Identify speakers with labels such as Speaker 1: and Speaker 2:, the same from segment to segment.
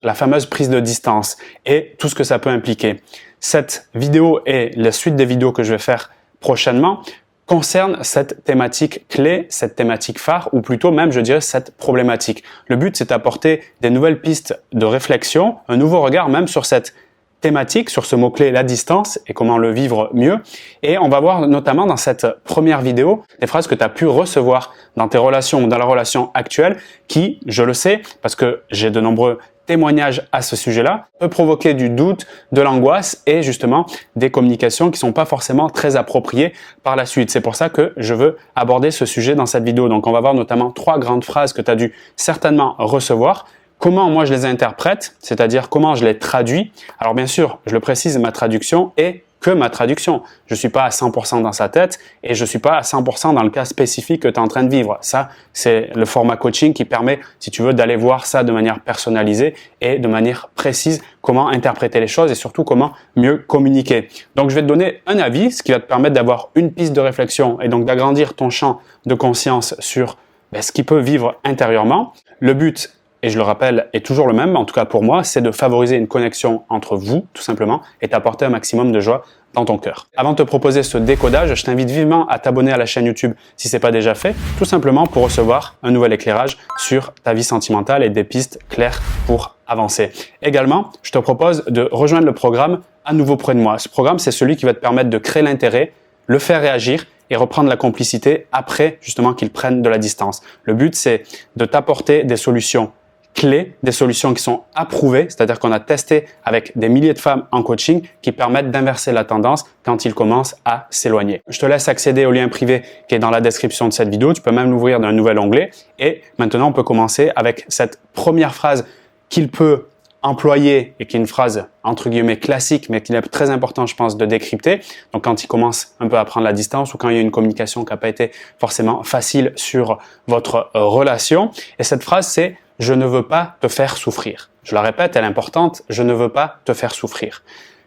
Speaker 1: la fameuse prise de distance et tout ce que ça peut impliquer. Cette vidéo et la suite des vidéos que je vais faire prochainement concerne cette thématique clé, cette thématique phare, ou plutôt même, je dirais, cette problématique. Le but, c'est d'apporter des nouvelles pistes de réflexion, un nouveau regard même sur cette thématique, sur ce mot-clé, la distance, et comment le vivre mieux. Et on va voir notamment dans cette première vidéo des phrases que tu as pu recevoir dans tes relations ou dans la relation actuelle qui, je le sais, parce que j'ai de nombreux témoignages à ce sujet-là, peut provoquer du doute, de l'angoisse et justement des communications qui sont pas forcément très appropriées par la suite. C'est pour ça que je veux aborder ce sujet dans cette vidéo. Donc on va voir notamment 3 grandes phrases que tu as dû certainement recevoir. Comment moi je les interprète, c'est-à-dire comment je les traduis. Alors bien sûr, je le précise, ma traduction est que ma traduction. Je suis pas à 100% dans sa tête et je suis pas à 100% dans le cas spécifique que tu es en train de vivre. Ça, c'est le format coaching qui permet, si tu veux, d'aller voir ça de manière personnalisée et de manière précise, comment interpréter les choses et surtout comment mieux communiquer. Donc, je vais te donner un avis, ce qui va te permettre d'avoir une piste de réflexion et donc d'agrandir ton champ de conscience sur ce qui peut vivre intérieurement. Le but, et je le rappelle, est toujours le même, en tout cas pour moi, c'est de favoriser une connexion entre vous, tout simplement, et d'apporter un maximum de joie dans ton cœur. Avant de te proposer ce décodage, je t'invite vivement à t'abonner à la chaîne YouTube si ce n'est pas déjà fait, tout simplement pour recevoir un nouvel éclairage sur ta vie sentimentale et des pistes claires pour avancer. Également, je te propose de rejoindre le programme À nouveau près de moi. Ce programme, c'est celui qui va te permettre de créer l'intérêt, le faire réagir et reprendre la complicité après justement qu'il prenne de la distance. Le but, c'est de t'apporter des solutions clés, des solutions qui sont approuvées, c'est-à-dire qu'on a testé avec des milliers de femmes en coaching qui permettent d'inverser la tendance quand ils commencent à s'éloigner. Je te laisse accéder au lien privé qui est dans la description de cette vidéo. Tu peux même l'ouvrir dans un nouvel onglet. Et maintenant, on peut commencer avec cette première phrase qu'il peut employer et qui est une phrase entre guillemets classique, mais qu'il est très important, je pense, de décrypter. Donc, quand il commence un peu à prendre la distance ou quand il y a une communication qui n'a pas été forcément facile sur votre relation. Et cette phrase, c'est « Je ne veux pas te faire souffrir ». Je la répète, elle est importante, « Je ne veux pas te faire souffrir ».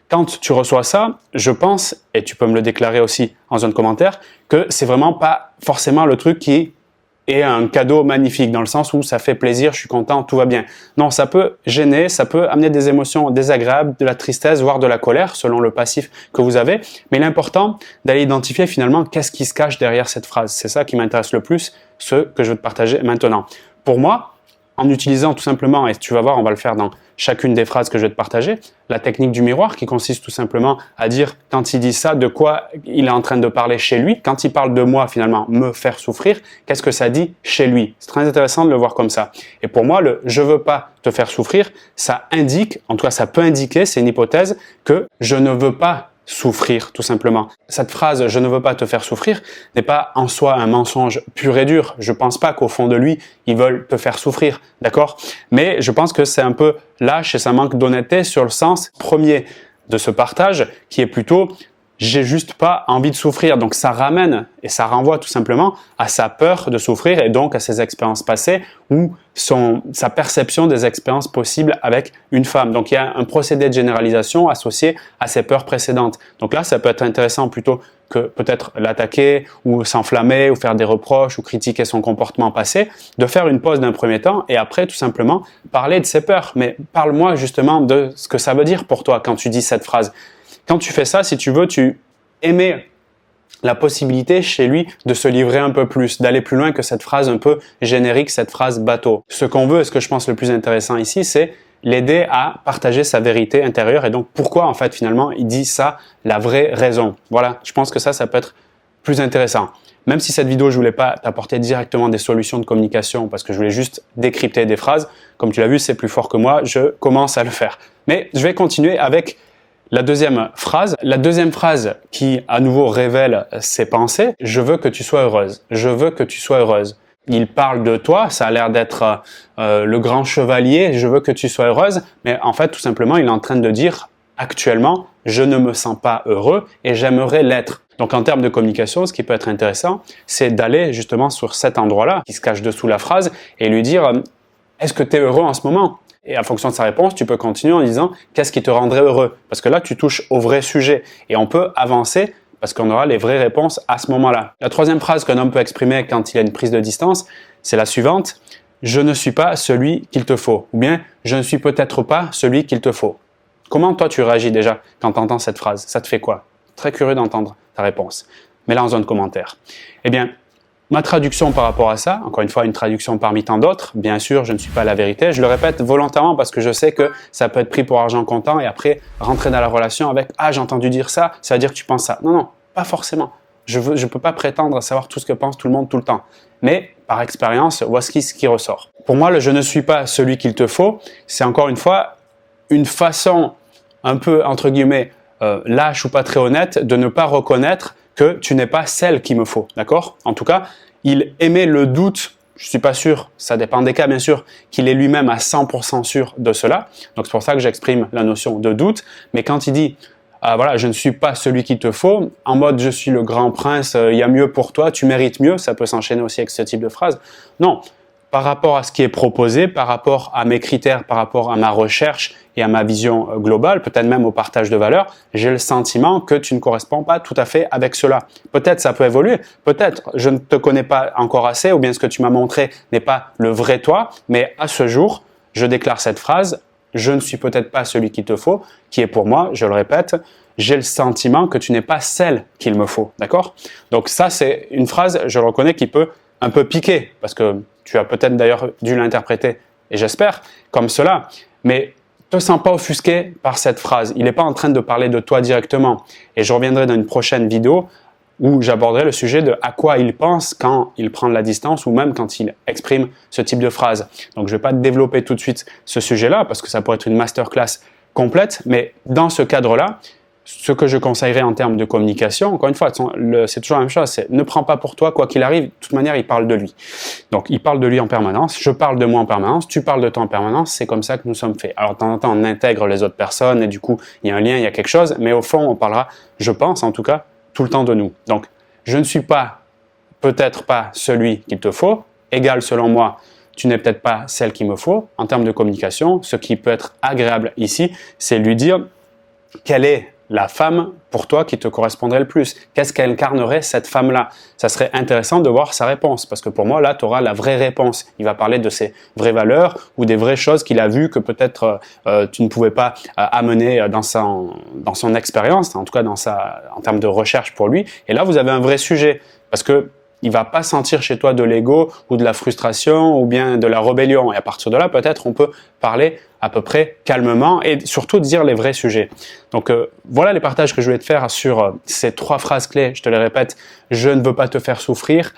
Speaker 1: Quand tu reçois ça, je pense, et tu peux me le déclarer aussi en zone commentaire, que c'est vraiment pas forcément le truc qui est un cadeau magnifique dans le sens où ça fait plaisir, je suis content, tout va bien. Non, ça peut gêner, ça peut amener des émotions désagréables, de la tristesse, voire de la colère selon le passif que vous avez. Mais l'important d'aller identifier finalement qu'est-ce qui se cache derrière cette phrase. C'est ça qui m'intéresse le plus, ce que je veux te partager maintenant. Pour moi, en utilisant tout simplement, et tu vas voir, on va le faire dans chacune des phrases que je vais te partager, la technique du miroir qui consiste tout simplement à dire quand il dit ça, de quoi il est en train de parler chez lui. Quand il parle de moi, finalement, me faire souffrir, qu'est-ce que ça dit chez lui? C'est très intéressant de le voir comme ça. Et pour moi, le « je veux pas te faire souffrir », ça indique, en tout cas ça peut indiquer, c'est une hypothèse, que je ne veux pas souffrir, tout simplement. Cette phrase « je ne veux pas te faire souffrir » n'est pas en soi un mensonge pur et dur. Je pense pas qu'au fond de lui, ils veulent te faire souffrir, d'accord? Mais je pense que c'est un peu lâche et ça manque d'honnêteté sur le sens premier de ce partage qui est plutôt « j'ai juste pas envie de souffrir ». Donc ça ramène et ça renvoie tout simplement à sa peur de souffrir et donc à ses expériences passées ou sa perception des expériences possibles avec une femme. Donc il y a un procédé de généralisation associé à ses peurs précédentes. Donc là, ça peut être intéressant plutôt que peut-être l'attaquer ou s'enflammer ou faire des reproches ou critiquer son comportement passé, de faire une pause d'un premier temps et après tout simplement parler de ses peurs. Mais parle-moi justement de ce que ça veut dire pour toi quand tu dis cette phrase. Quand tu fais ça, si tu veux, tu émets la possibilité chez lui de se livrer un peu plus, d'aller plus loin que cette phrase un peu générique, cette phrase bateau. Ce qu'on veut et ce que je pense le plus intéressant ici, c'est l'aider à partager sa vérité intérieure et donc pourquoi en fait finalement il dit ça, la vraie raison. Voilà, je pense que ça peut être plus intéressant. Même si cette vidéo, je voulais pas t'apporter directement des solutions de communication parce que je voulais juste décrypter des phrases, comme tu l'as vu, c'est plus fort que moi, je commence à le faire. Mais je vais continuer avec la deuxième phrase qui à nouveau révèle ses pensées, je veux que tu sois heureuse, je veux que tu sois heureuse. Il parle de toi, ça a l'air d'être le grand chevalier, je veux que tu sois heureuse, mais en fait tout simplement il est en train de dire actuellement je ne me sens pas heureux et j'aimerais l'être. Donc en termes de communication, ce qui peut être intéressant, c'est d'aller justement sur cet endroit-là qui se cache dessous la phrase et lui dire est-ce que tu es heureux en ce moment? Et en fonction de sa réponse, tu peux continuer en disant « Qu'est-ce qui te rendrait heureux ?» Parce que là, tu touches au vrai sujet et on peut avancer parce qu'on aura les vraies réponses à ce moment-là. La troisième phrase qu'un homme peut exprimer quand il a une prise de distance, c'est la suivante je ne suis pas celui qu'il te faut ou bien je ne suis peut-être pas celui qu'il te faut. Comment toi tu réagis déjà quand tu entends cette phrase? Ça te fait quoi? Très curieux d'entendre ta réponse. Mets-la en zone commentaire. Eh bien, ma traduction par rapport à ça, encore une fois, une traduction parmi tant d'autres, bien sûr, je ne suis pas la vérité. Je le répète volontairement parce que je sais que ça peut être pris pour argent comptant et après rentrer dans la relation avec « Ah, j'ai entendu dire ça, ça veut dire que tu penses ça. » Non, non, pas forcément. Je ne peux pas prétendre savoir tout ce que pense tout le monde tout le temps. Mais par expérience, voici ce qui ressort. Pour moi, le « je ne suis pas celui qu'il te faut », c'est encore une fois une façon un peu, entre guillemets, lâche ou pas très honnête de ne pas reconnaître que tu n'es pas celle qu'il me faut, d'accord? En tout cas, il émet le doute, je suis pas sûr, ça dépend des cas bien sûr, qu'il est lui-même à 100% sûr de cela. Donc c'est pour ça que j'exprime la notion de doute. Mais quand il dit voilà, je ne suis pas celui qu'il te faut, en mode je suis le grand prince, il y a mieux pour toi, tu mérites mieux, ça peut s'enchaîner aussi avec ce type de phrase. Non, par rapport à ce qui est proposé, par rapport à mes critères, par rapport à ma recherche et à ma vision globale, peut-être même au partage de valeurs, j'ai le sentiment que tu ne corresponds pas tout à fait avec cela. Peut-être ça peut évoluer, peut-être je ne te connais pas encore assez ou bien ce que tu m'as montré n'est pas le vrai toi, mais à ce jour, je déclare cette phrase, je ne suis peut-être pas celui qu'il te faut, qui est pour moi, je le répète, j'ai le sentiment que tu n'es pas celle qu'il me faut, d'accord? Donc ça, c'est une phrase, je le reconnais, qui peut un peu piquer, parce que tu as peut-être d'ailleurs dû l'interpréter, et j'espère, comme cela, mais ne te sens pas offusqué par cette phrase. Il n'est pas en train de parler de toi directement. Et je reviendrai dans une prochaine vidéo où j'aborderai le sujet de à quoi il pense quand il prend de la distance ou même quand il exprime ce type de phrase. Donc je ne vais pas développer tout de suite ce sujet-là, parce que ça pourrait être une masterclass complète, mais dans ce cadre-là, ce que je conseillerais en termes de communication, encore une fois, c'est toujours la même chose, c'est ne prends pas pour toi, quoi qu'il arrive, de toute manière, il parle de lui. Donc, il parle de lui en permanence, je parle de moi en permanence, tu parles de toi en permanence, c'est comme ça que nous sommes faits. Alors, de temps en temps, on intègre les autres personnes et du coup, il y a un lien, il y a quelque chose, mais au fond, on parlera, je pense en tout cas, tout le temps de nous. Donc, je ne suis pas, peut-être pas celui qu'il te faut, égal selon moi, tu n'es peut-être pas celle qu'il me faut. En termes de communication, ce qui peut être agréable ici, c'est lui dire quelle est la femme pour toi qui te correspondrait le plus. Qu'est-ce qu'elle incarnerait cette femme-là? Ça serait intéressant de voir sa réponse parce que pour moi, là, tu auras la vraie réponse. Il va parler de ses vraies valeurs ou des vraies choses qu'il a vues que peut-être tu ne pouvais pas amener dans son expérience, en tout cas en termes de recherche pour lui. Et là, vous avez un vrai sujet parce que il va pas sentir chez toi de l'ego ou de la frustration ou bien de la rébellion. Et à partir de là, peut-être on peut parler à peu près calmement et surtout dire les vrais sujets. Donc voilà les partages que je voulais te faire sur ces 3 phrases clés. Je te les répète, je ne veux pas te faire souffrir,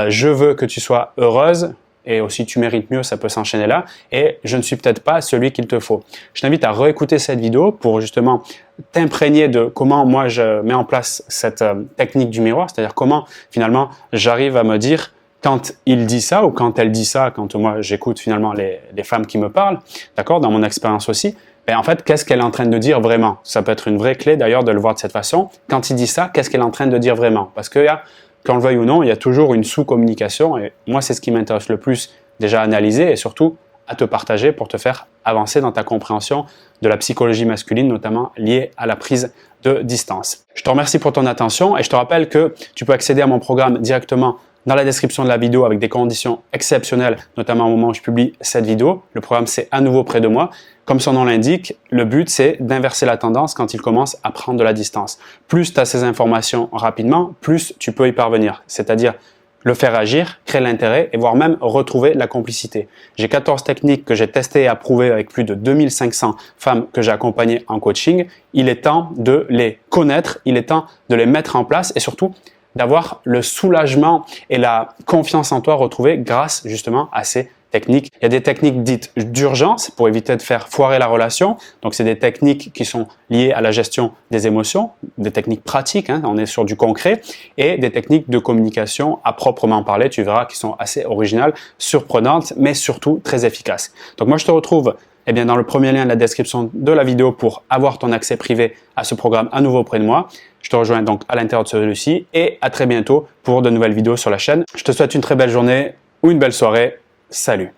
Speaker 1: je veux que tu sois heureuse et aussi tu mérites mieux, ça peut s'enchaîner là, et je ne suis peut-être pas celui qu'il te faut. Je t'invite à réécouter cette vidéo pour justement t'imprégner de comment moi je mets en place cette technique du miroir, c'est-à-dire comment finalement j'arrive à me dire quand il dit ça ou quand elle dit ça, quand moi j'écoute finalement les femmes qui me parlent, d'accord, dans mon expérience aussi, ben en fait, qu'est-ce qu'elle est en train de dire vraiment? Ça peut être une vraie clé d'ailleurs de le voir de cette façon. Quand il dit ça, qu'est-ce qu'elle est en train de dire vraiment? Parce qu'il y a, qu'on le veuille ou non, il y a toujours une sous-communication et moi, c'est ce qui m'intéresse le plus déjà à analyser et surtout à te partager pour te faire avancer dans ta compréhension de la psychologie masculine, notamment liée à la prise de distance. Je te remercie pour ton attention et je te rappelle que tu peux accéder à mon programme directement dans la description de la vidéo avec des conditions exceptionnelles, notamment au moment où je publie cette vidéo. Le programme, c'est à nouveau près de moi. Comme son nom l'indique, le but, c'est d'inverser la tendance quand il commence à prendre de la distance. Plus tu as ces informations rapidement, plus tu peux y parvenir. C'est-à-dire le faire agir, créer l'intérêt et voire même retrouver la complicité. J'ai 14 techniques que j'ai testées et approuvées avec plus de 2500 femmes que j'ai accompagnées en coaching. Il est temps de les connaître, il est temps de les mettre en place et surtout d'avoir le soulagement et la confiance en toi retrouvée grâce justement à ces techniques. Il y a des techniques dites d'urgence pour éviter de faire foirer la relation. Donc, c'est des techniques qui sont liées à la gestion des émotions, des techniques pratiques, hein, on est sur du concret, et des techniques de communication à proprement parler, tu verras, qui sont assez originales, surprenantes, mais surtout très efficaces. Donc, moi, je te retrouve dans le premier lien de la description de la vidéo pour avoir ton accès privé à ce programme à nouveau auprès de moi. Je te rejoins donc à l'intérieur de celui-ci et à très bientôt pour de nouvelles vidéos sur la chaîne. Je te souhaite une très belle journée ou une belle soirée. Salut!